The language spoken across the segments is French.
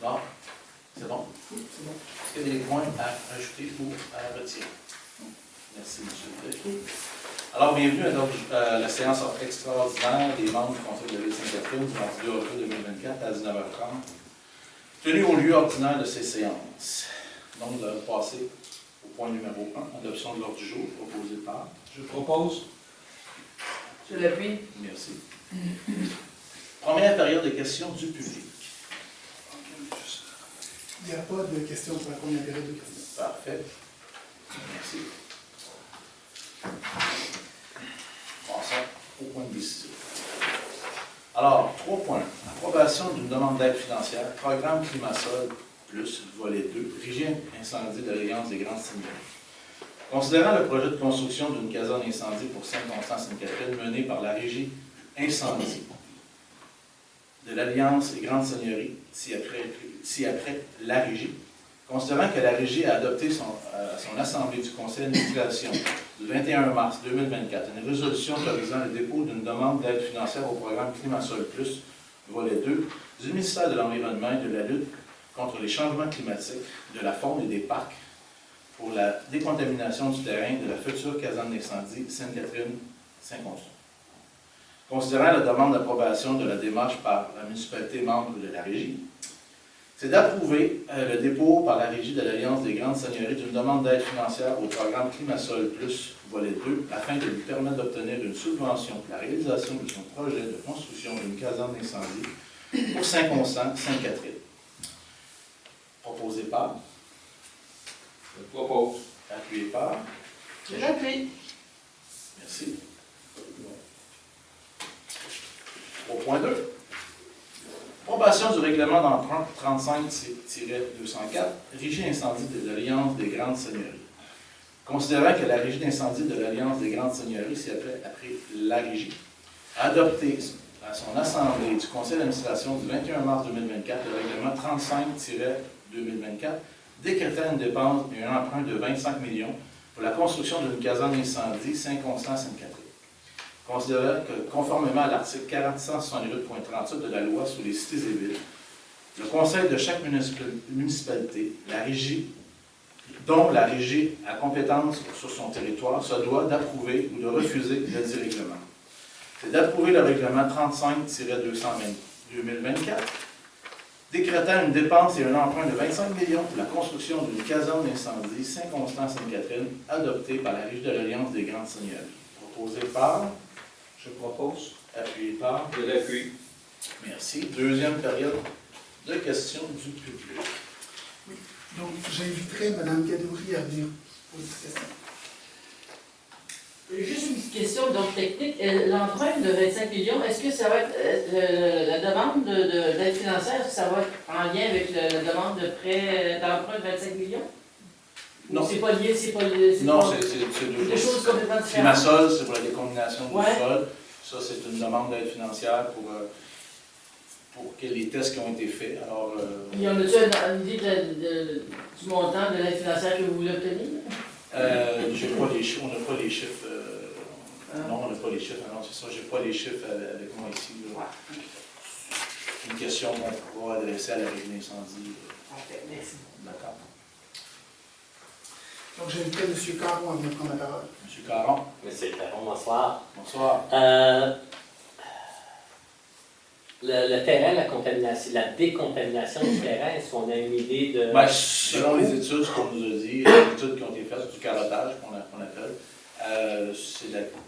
Bon, c'est bon. Oui, c'est bon. Est-ce qu'il y a des points à rajouter ou à retirer? Merci, M. Blais. Alors, bienvenue à la séance extraordinaire des membres du Conseil de la Ville de Sainte-Catherine du mardi 2 octobre 2024 à 19h30, tenue au lieu ordinaire de ces séances. Donc, nous allons passer au point numéro 1, adoption de l'ordre du jour, proposé par. Je propose. Je l'appuie. Merci. Première période de questions du public. Il n'y a pas de questions pour la première période de questions. Parfait. Merci. Passons au point de décision. Alors, 3 points. Approbation d'une demande d'aide financière, programme Climat-Sol plus volet 2, régie incendie de l'Alliance des Grandes Seigneuries. Considérant le projet de construction d'une caserne incendie pour Saint-Constant-Sainte-Catherine mené par la régie incendie de l'Alliance des Grandes Seigneuries, ci-après la régie, considérant que la régie a adopté à son assemblée du conseil d'administration du 21 mars 2024 une résolution autorisant le dépôt d'une demande d'aide financière au programme Climat-Sol plus volet 2 du ministère de l'Environnement et de la lutte contre les changements climatiques, de la faune et des parcs pour la décontamination du terrain de la future caserne d'incendie Sainte-Catherine-Saint-Constant. Considérant la demande d'approbation de la démarche par la municipalité membre de la Régie, c'est d'approuver le dépôt par la Régie de l'Alliance des Grandes Seigneuries d'une demande d'aide financière au programme Climat-Sol plus volet 2 afin de lui permettre d'obtenir une subvention pour la réalisation de son projet de construction d'une caserne d'incendie pour Saint-Constant, Sainte-Catherine. Proposé par. Je propose. Appuyé par. Je l'appuie. Merci. Au point 2. Approbation du règlement d'emprunt 35-204, Régie incendie de l'Alliance des Grandes Seigneuries. Considérant que la Régie d'incendie de l'Alliance des Grandes Seigneuries, après la Régie, a adopté à son assemblée du conseil d'administration du 21 mars 2024 le règlement 35-2024, décrétant une dépense et un emprunt de 25 millions pour la construction d'une caserne incendie Saint-Constant-Sainte-Catherine. Considérant que, conformément à l'article 468.37 de la loi sur les cités et villes, le conseil de chaque municipalité, la régie, dont la régie a compétence sur son territoire, se doit d'approuver ou de refuser le dit règlement. C'est d'approuver le règlement 35-2024, décrétant une dépense et un emprunt de 25 millions pour la construction d'une caserne d'incendie Saint-Constant-Sainte-Catherine, adoptée par la Régie de l'Alliance des Grandes Seigneuries. Proposé par. Je propose. Appuyé par. Je l'appuie. Merci. Deuxième période de questions du public. Oui. Donc, j'inviterai Mme Gadouri à venir poser cette question. Juste une petite question donc technique. L'emprunt de 25 millions, est-ce que ça va être la demande d'aide financière, est-ce que ça va être en lien avec la demande de prêt d'emprunt de 25 millions? Non. C'est pas lié, c'est pas Non, pas- c'est deux des choses complètement différentes. Climat-Sol, c'est pour la décontamination du Ouais. sol. Ça, c'est une demande d'aide financière pour que les tests qui ont été faits. Alors, Y en a-tu une idée du montant de l'aide financière que vous voulez obtenir? j'ai pas les chiffres, on n'a pas les chiffres. Non, on n'a pas les chiffres. Non, c'est ça, j'ai pas les chiffres avec moi ici. Là. C'est une question qu'on pourra adresser à la Régie d'incendie. Parfait, merci. D'accord. Donc, j'inviterai M. Caron à venir prendre la parole. M. Caron. Monsieur Caron, bonsoir. Bonsoir. Le terrain, la contamination, la décontamination du terrain, est-ce qu'on a une idée de... Ben, selon les études qu'on nous a dit, les études qui ont été faites, du carottage qu'on appelle,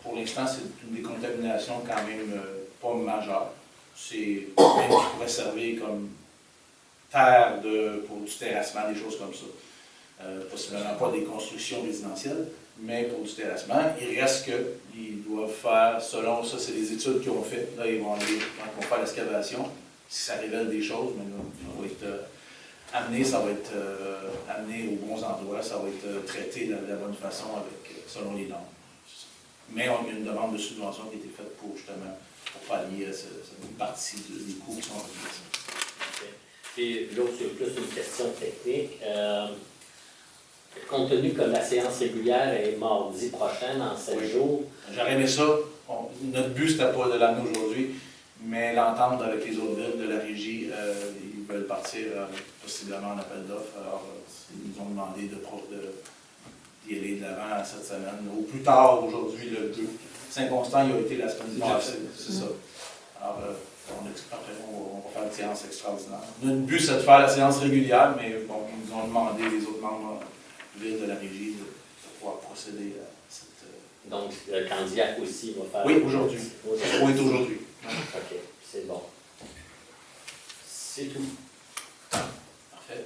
pour l'instant, c'est une décontamination quand même pas majeure. C'est même qui pourrait servir comme terre pour du terrassement, des choses comme ça. Possiblement pas des constructions résidentielles, mais pour du terrassement. Il reste qu'ils doivent faire, selon ça, c'est les études qu'ils ont faites. Là, ils vont faire l'excavation. Si ça révèle des choses, mais là, ça va être amené, ça va être amené aux bons endroits, ça va être traité de la bonne façon selon les normes. Mais on a une demande de subvention qui a été faite pour justement pallier cette partie des coûts qui sont reliés. Puis l'autre, c'est plus une question technique. Compte tenu que la séance régulière est mardi prochain, dans 7 jours. J'aurais aimé ça. Notre but, c'était pas de l'amener aujourd'hui, mais l'entente avec les autres villes de la régie, ils veulent partir possiblement en appel d'offres. Alors, ils nous ont demandé d'y aller de l'avant cette semaine. Au plus tard, aujourd'hui, le 2. Saint-Constant, il a été la semaine passée, c'est ça. Alors, après, on va faire une séance extraordinaire. Notre but, c'est de faire la séance régulière, mais bon, ils nous ont demandé, les autres membres villes de la régie, de pouvoir procéder à cette... Donc, le candidat aussi va faire... Oui, aujourd'hui. Aujourd'hui. Oui, aujourd'hui. OK, c'est bon. C'est tout. Parfait.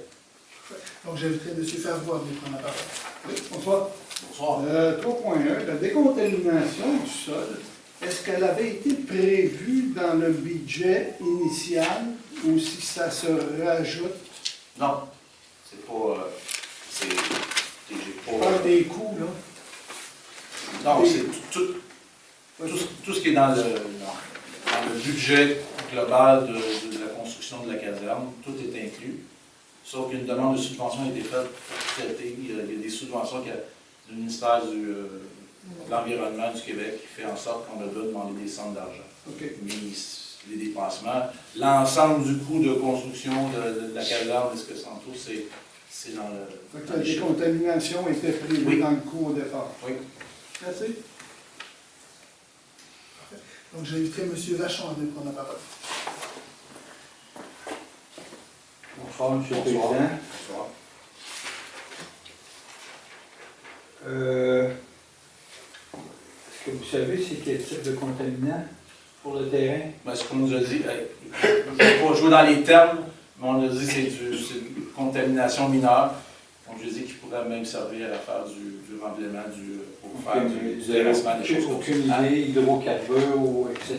Donc j'inviterai M. Fervois à venir prendre la parole. Oui, bonsoir. Bonsoir. 3.1, la décontamination du sol, est-ce qu'elle avait été prévue dans le budget initial ou si ça se rajoute? Non, c'est pas... j'ai Pas pas... des coûts, là. Non, c'est tout ce qui est dans le budget global de la construction de la caserne, tout est inclus. Sauf qu'une demande de subvention a été faite pour traiter. Il y a des subventions du ministère de l'Environnement du Québec qui fait en sorte qu'on doit demander des sommes d'argent. OK. Mais les dépassements, l'ensemble du coût de construction de la caserne, est-ce que c'est en tout, c'est dans le... Fait que la décontamination était prévue Oui. dans le coût au départ. Oui. Merci. Donc j'inviterai M. Vachon à venir prendre la parole. Bonsoir, M. le Bonsoir. Président. Bonsoir. Est-ce que vous savez c'est quel type de contaminant pour le terrain? Ben, ce qu'on nous a dit, je ne vais pas jouer dans les termes, mais on a dit que c'est une contamination mineure. Donc, je dis qu'il pourrait même servir à faire du remblaiement, pour faire du terrassement des choses comme ça. Aucune Hein? idée, hydrocarbures, ou etc.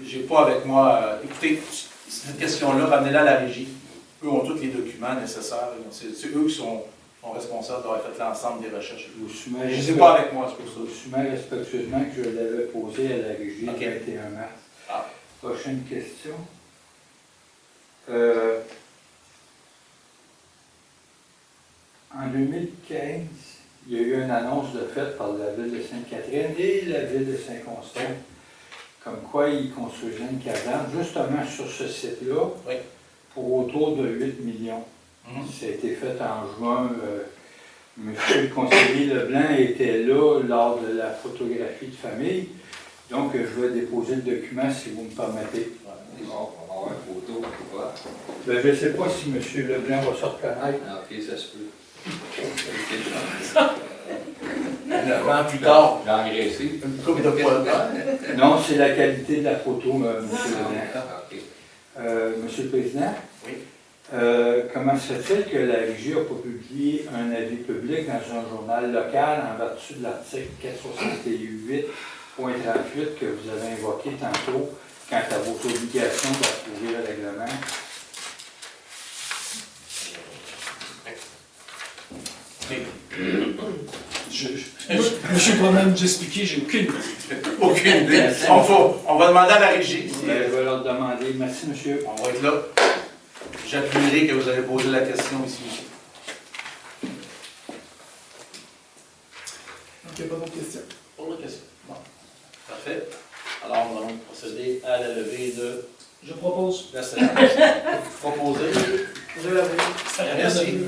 J'ai pas avec moi. Écoutez, cette question-là, ramenez-la à la régie. Eux ont tous les documents nécessaires. C'est eux qui sont responsables d'avoir fait l'ensemble des recherches. Je vous soumets Je ne sais pas avec moi, c'est Je pour vous ça. soumets respectueusement que je l'avais posé à la régie Ok. le 21 mars. Ah. Prochaine question. En 2015, il y a eu une annonce de fait par la ville de Sainte-Catherine et la ville de Saint-Constant, comme quoi ils construisaient une caserne justement sur ce site-là Oui. pour autour de 8 millions. Mhm. Ça a été fait en juin. Monsieur le conseiller Leblanc était là lors de la photographie de famille. Donc, je vais déposer le document si vous me permettez. Bon, on va avoir une photo, on va voir. Ben, je ne sais pas si M. Leblanc va se reconnaître. Ah, ok, ça se peut. 9 ans plus tard, J'ai engraissé. une couple de poils blancs. Non, c'est la qualité de la photo, M. Leblanc. Ah, ok. Monsieur le Président? Oui. Comment se fait-il que la Régie n'a pas publié un avis public dans un journal local en vertu de l'article 468.38 que vous avez invoqué tantôt quant à vos obligations d'approuver le règlement? Monsieur pourrait même nous expliquer, j'ai aucune idée. Aucune idée. On va demander à la régie. si- Ben, je vais leur demander. Merci, monsieur. On va être là. J'appuierai que vous avez posé la question ici. Donc il n'y a pas d'autres questions. Pour la question. Bon. Parfait. Alors, nous allons procéder à la levée de Je propose. la séance. Proposé. Ça Merci.